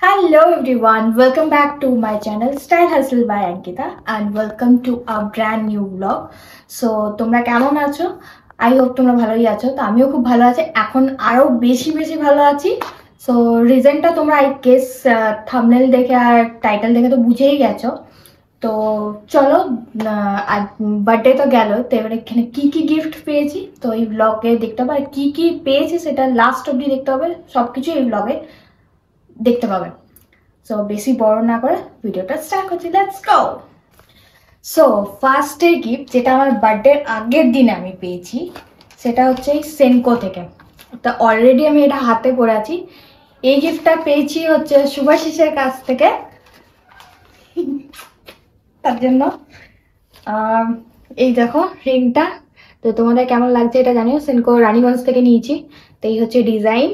Hello everyone, welcome back to my channel Style Hustle by Ankita and welcome to a brand new vlog. So তোমরা কেমন আছো? I hope তোমরা ভালোই আছো। তো আমিও খুব ভালো আছি, এখন আরো বেশি ভালো আছি। সো রিজনটা তোমরা আই গেস থাম্বনেল দেখে আর টাইটেল দেখে তো বুঝেই গেছো। তো চলো, বার্থডে তো গেল, তো এবারে এখানে কি গিফট পেয়েছি তো এই ব্লগে দেখতে হবে, আর কি পেয়েছি সেটা লাস্ট অবধি দেখতে হবে, সবকিছু এই ব্লগে দেখতে পাবে। সো বেশি বড় না করে ভিডিওটা স্টার্ট করছি, লেটস গো। সো ফার্স্টের গিফট যেটা আমার বার্থডের আগের দিন আমি পেয়েছি সেটা হচ্ছে এই সেনকো থেকে। তো অলরেডি আমি এটা হাতে পরে আছি। এই গিফটটা পেয়েছি হচ্ছে শুভাশিসের কাছ থেকে, তার জন্য এই দেখো রিংটা। তো তোমাদের কেমন লাগছে এটা জানিও। সেনকো রানীগঞ্জ থেকে নিয়েছি। তো এই হচ্ছে ডিজাইন।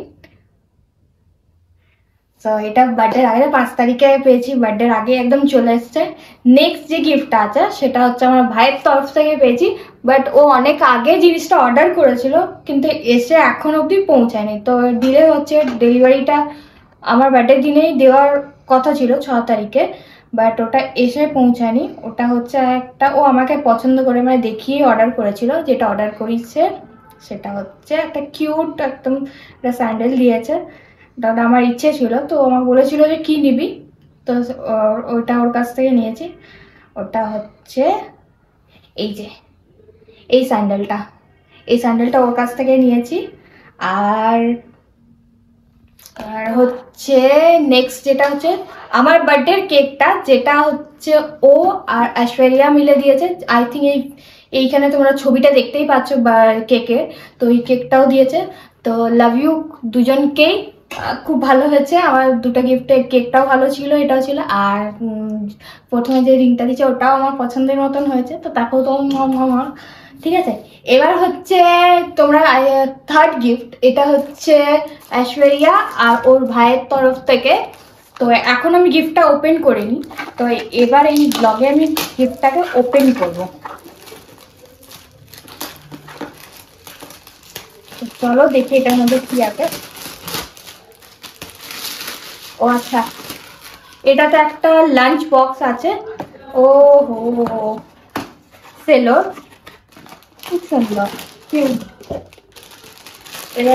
তো এটা বার্থডের আগে 5 তারিখে পেয়েছি, বার্থডের আগে একদম চলে এসছে। নেক্সট যে গিফটটা আছে সেটা হচ্ছে আমার ভাইয়ের তরফ থেকে পেয়েছি, বাট ও অনেক আগে জিনিসটা অর্ডার করেছিল কিন্তু এসে এখন অবধি পৌঁছায়নি। তো ডিলে হচ্ছে, ডেলিভারিটা আমার বার্থডের দিনেই দেওয়ার কথা ছিল 6 তারিখে, বাট ওটা এসে পৌঁছায়নি। ওটা হচ্ছে একটা, ও আমাকে পছন্দ করে মানে দেখিয়ে অর্ডার করেছিল, যেটা অর্ডার করেছে সেটা হচ্ছে একটা কিউট একদম একটা স্যান্ডেল দিয়েছে। দাদা আমার ইচ্ছে ছিল, তো আমাকে বলেছিল যে কি নিবি, তো ওটা ওর কাছ থেকে নিয়েছি। ওটা হচ্ছে এই যে এই স্যান্ডেলটা ওর কাছ থেকে নিয়েছি। আর আর হচ্ছে নেক্সট যেটা হচ্ছে আমার বার্থডের কেকটা, যেটা হচ্ছে ও আর ঐশ্বরিয়া মিলে দিয়েছে। আই থিঙ্ক এইখানে তোমরা ছবিটা দেখতেই পাচ্ছ বা কেকে, তো এই কেকটাও দিয়েছে। তো লাভ ইউ দুজনকেই, খুব ভালো হয়েছে। আমার দুটো গিফটে কেকটাও ভালো ছিল, এটাও ছিল। আর প্রথমে যে রিংটা দিচ্ছে ওটাও আমার পছন্দের মতন হয়েছে, তো তাকেও তো ঠিক আছে। এবার হচ্ছে তোমরা থার্ড গিফট, এটা হচ্ছে ঐশ্বরিয়া আর ওর ভাইয়ের তরফ থেকে। তো এখন আমি গিফটটা ওপেন করিনি, তো এবার এই ব্লগে আমি গিফটটাকে ওপেন করব। চলো দেখি এটার মধ্যে কি আছে। ও আচ্ছা, এটাতে একটা লাঞ্চ বক্স আছে। ও হো, সেলোর, খুব সুন্দর, কিউট। এটা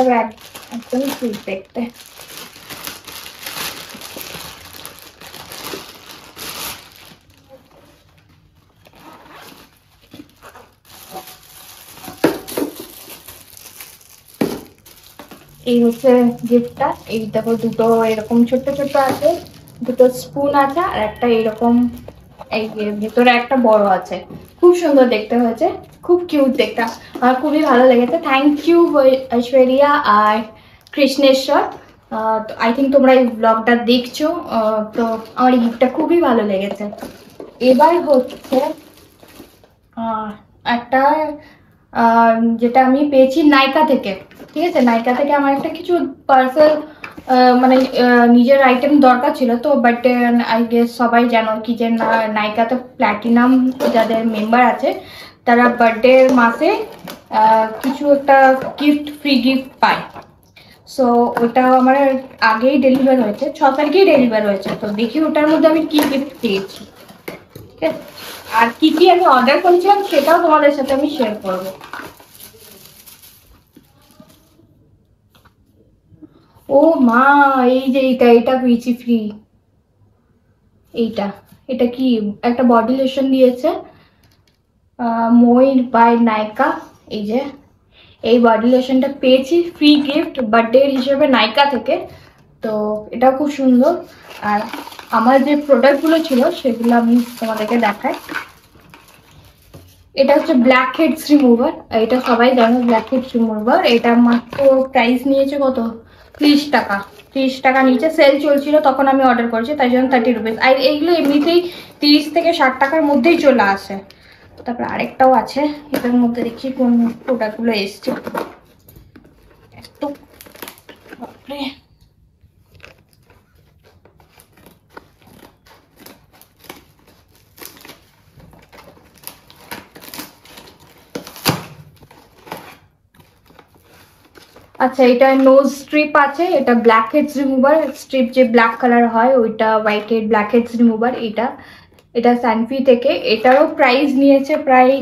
একদম কিউট দেখতে। এই হচ্ছে গিফটটা। এই দেখো দুটো এরকম ছোট্ট আছে, দুটো স্পুন আছে, আর একটা এরকম এই ভেতরে একটা বড় আছে। খুব সুন্দর দেখতে হয়েছে, খুব কিউট দেখতে, আমার খুবই ভালো লেগেছে। থ্যাংক ইউ ঐশ্বরিয়া আর কৃষ্ণেশ্বর। আই থিঙ্ক তোমরা এই ব্লগটা দেখছো, তো আমার এই গিফটটা খুবই ভালো লেগেছে। এবার হচ্ছে একটা যেটা আমি পেয়েছি নাইকা থেকে। ঠিক আছে, নাইকা থেকে আমার একটা কিছু পার্সেল মানে নিজের আইটেম দরকার ছিল। তো বাট আই গেস সবাই জানো কি যে নাইকাতে প্ল্যাটিনাম যাদের মেম্বার আছে তারা বার্থডের মাসে কিছু একটা ফ্রি গিফট পায়। সো ওটাও আমার আগেই ডেলিভার হয়েছে, 6 তারিখেই ডেলিভার হয়েছে। তো দেখি ওটার মধ্যে আমি কি গিফট পেয়েছি। ঠিক আছে, আর কি আমি অর্ডার করেছিলাম সেটাও তোমাদের সাথে আমি শেয়ার করব। ও মা, এই যে এটা পেয়েছি ফ্রি। এইটা, এটা কি একটা বডি লোশন দিয়েছে, ময়ূর বাই নাইকা। এই যে এই বডি লোশনটা পেয়েছি ফ্রি গিফট বার্থডে হিসেবে নাইকা থেকে। তো এটা খুব সুন্দর। আর আমার যে প্রোডাক্টগুলো ছিল সেগুলো আমি তোমাদেরকে দেখাই। এটা হচ্ছে ব্ল্যাক হেডস রিমুভার, এটা সবাই জানো ব্ল্যাক হেডস রিমুভার। এটা মাত্র প্রাইস নিয়েছে কত, 30 টাকা। 30 টাকা নিচে সেল চলছিল তখন আমি অর্ডার করেছি, তাই জন্য 30 রুপিস। আর এইগুলো এমনিতেই 30 থেকে 60 টাকার মধ্যেই চলে আসে। তারপরে আরেকটাও আছে, এটার মধ্যে দেখি কোন প্রোডাক্টগুলো এসছে। এত বাপরে, আচ্ছা, এটা নোজ স্ট্রিপ আছে, এটা ব্ল্যাক হেডস রিমুভার, স্ট্রিপ যে ব্ল্যাক কালার হয় ওইটা, white head black heads remover. এটা সানফি থেকে। এটারও প্রাইস নিয়েছে প্রায়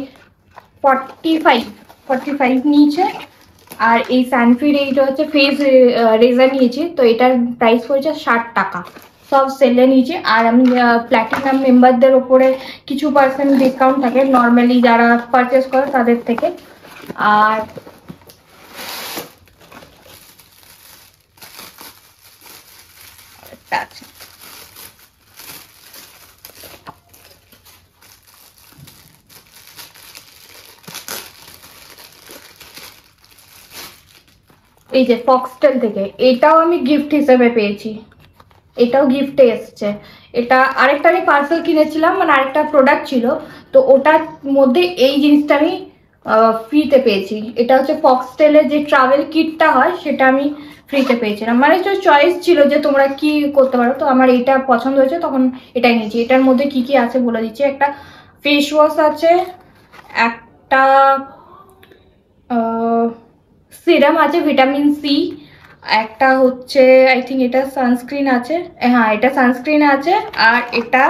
45 নিয়েছে। আর এই সানফির এইটা হচ্ছে ফেস রেজার নিয়েছি, তো এটার প্রাইস পড়েছে 60 টাকা, সব সেলে নিয়েছি। আর আমি প্ল্যাটিনাম মেম্বারদের ওপরে কিছু পার্সেন্ট ডিসকাউন্ট থাকে নর্মালি যারা পারচেস করে তাদের থেকে। আর এই যে ফক্সটেল থেকে, এটাও আমি গিফট হিসেবে পেয়েছি, এটাও গিফটে এসছে। এটা আরেকটা আমি পার্সেল কিনেছিলাম, মানে আরেকটা প্রোডাক্ট ছিল, তো ওটার মধ্যে এই জিনিসটা আমি ফ্রিতে পেয়েছি। এটা হচ্ছে ফক্সটেলের যে ট্রাভেল কিটটা হয় সেটা আমি ফ্রিতে পেয়েছিলাম, মানে তো চয়েস ছিল যে তোমরা কি করতে পারো, তো আমার এটা পছন্দ হয়েছে তখন এটাই নিয়েছি। এটার মধ্যে কি কি আছে বলে দিচ্ছি। একটা ফেস ওয়াশ আছে, একটা সিরাম আছে ভিটামিন সি, একটা হচ্ছে আই থিঙ্ক এটা সানস্ক্রিন আছে, হ্যাঁ এটা সানস্ক্রিন আছে, আর এটা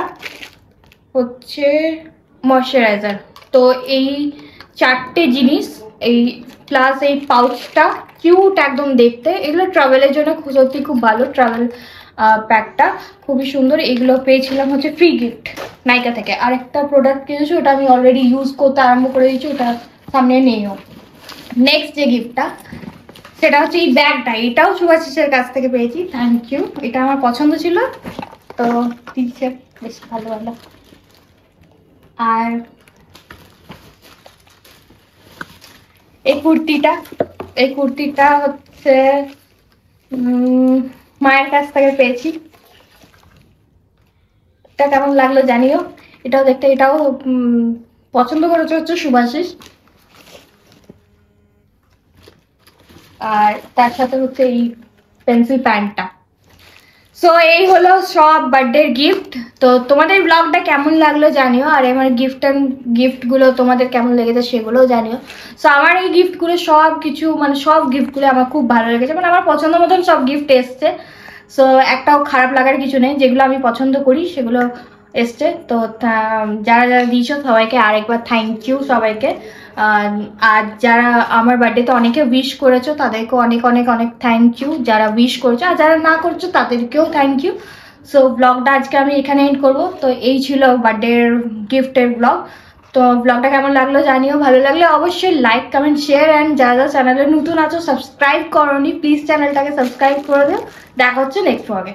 হচ্ছে ময়শ্চারাইজার। তো এই 4টে জিনিস, এই প্লাস এই পাউচটা কিউট একদম দেখতে, এগুলো ট্রাভেলের জন্য সত্যি খুব ভালো। ট্রাভেল প্যাকটা খুবই সুন্দর। এগুলো পেয়েছিলাম হচ্ছে ফ্রি গিফট নাইকা থেকে। আরেকটা প্রোডাক্ট কিনেছি, ওটা আমি অলরেডি ইউজ করতে আরম্ভ করে দিয়েছি, ওটা সামনে নেইও। নেক্সট যে গিফটটা সেটা হচ্ছে এই ব্যাগটা, এটাও শুভাশিসের কাছ থেকে পেয়েছি, থ্যাংক ইউ। এটা আমার পছন্দ ছিল তো দিচ্ছে, বেশ ভালো ভালো। আর এই কুর্তিটা হচ্ছে মায়ের কাছ থেকে পেয়েছি। এটা কেমন লাগলো জানিও। এটাও দেখতে, এটাও পছন্দ করেছে হচ্ছে শুভাশিস। আর তার সাথে হচ্ছে এই পেন্সিল প্যান্টটা। সো এই হলো সব বার্থডের গিফট। তো তোমাদের ব্লগটা কেমন লাগলো জানিও, আর আমার গিফটগুলো তোমাদের কেমন লেগেছে সেগুলোও জানিও। সো আমার এই গিফটগুলো সব কিছু, মানে সব গিফটগুলো আমার খুব ভালো লেগেছে, মানে আমার পছন্দ মতন সব গিফট এসছে। সো একটাও খারাপ লাগার কিছু নেই, যেগুলো আমি পছন্দ করি সেগুলো এসছে। তো যারা যারা দিয়েছো সবাইকে আরেকবার থ্যাংক ইউ সবাইকে। আর যারা আমার বার্থডেতে অনেকে উইশ করেছো তাদেরকেও অনেক অনেক অনেক থ্যাংক ইউ, যারা উইশ করেছো। আর যারা না করছো তাদেরকেও থ্যাংক ইউ। সো ব্লগটা আজকে আমি এখানে এন্ড করবো। তো এই ছিল বার্থডের গিফটের ব্লগ। তো ব্লগটা কেমন লাগলো জানিও, ভালো লাগলে অবশ্যই লাইক কমেন্ট শেয়ার, অ্যান্ড যারা যারা চ্যানেলে নতুন আছো সাবস্ক্রাইব করোনি প্লিজ চ্যানেলটাকে সাবস্ক্রাইব করে দিও। দেখা হচ্ছে নেক্সট ব্লগে।